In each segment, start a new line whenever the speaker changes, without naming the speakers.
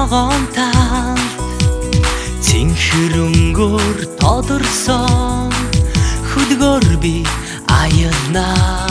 ногоон талд цэнхэр өнгөөр тодорсон хөдгөр би аялнаа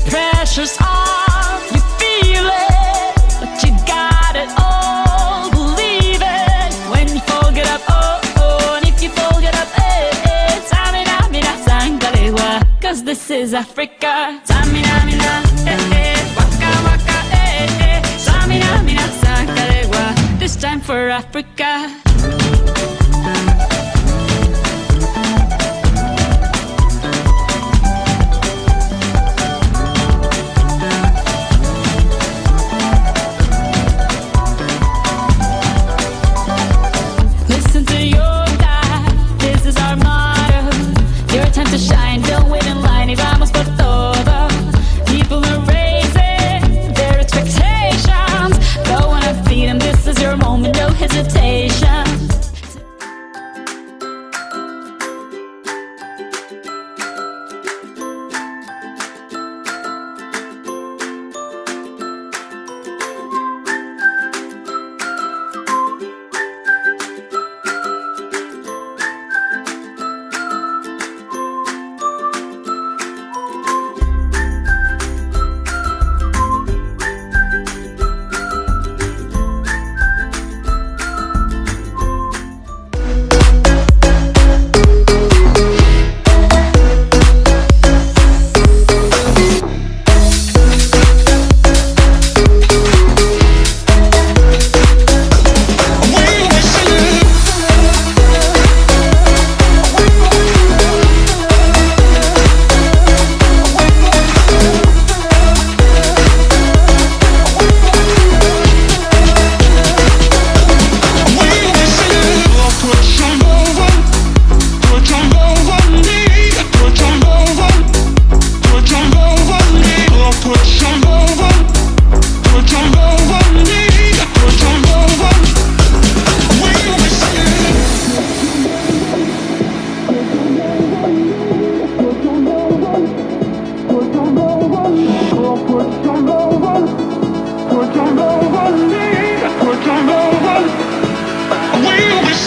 pressure's on, you feel it, but you got it all, believe it. When you fold it up, oh, oh, and if you fold it up, eh, eh, Tamina, mina, sangalewa, cause this is Africa. Tamina, mina, eh, eh, waka, waka, eh, eh, Tamina, mina, sangalewa, this time for Africa. Time to shine, don't wait in line, y vamos por todo. People are raising their expectations. Go on and feed them, this is your moment, no hesitation.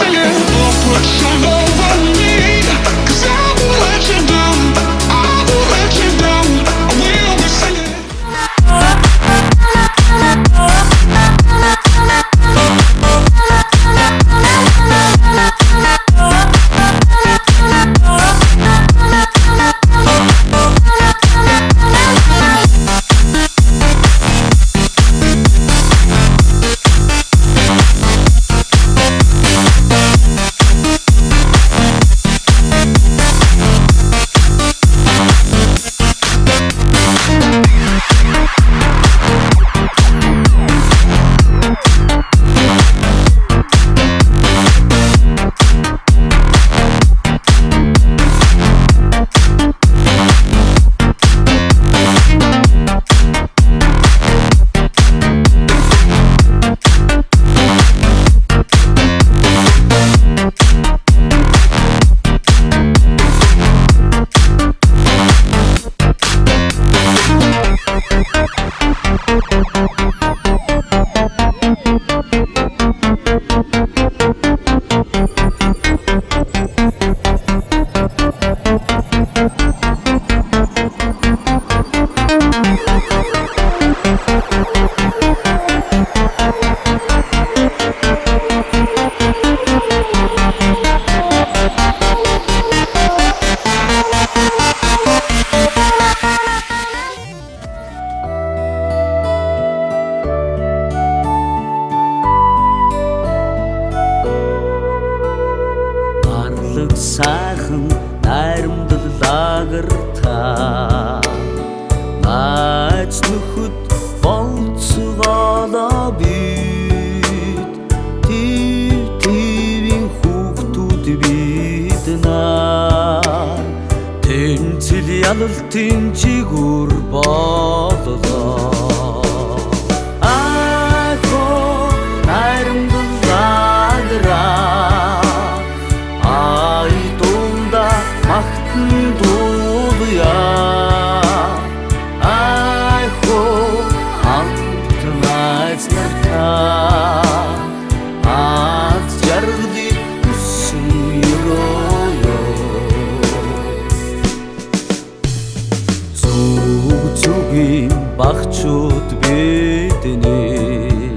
singing. Put some love on me, 'cause I won't let you down. I won't let you down. I will be singing.
Барлық сағын найрымдылағырта Нач нүхіт болцуғала бүт Тив-тивин хуқтуд бидна Тэнцэл ялалтын чигүр болла Ахо найрымдылағыра Doluya ay ho antnaznerta at yardi usuyroyo Zug-zugin bachchud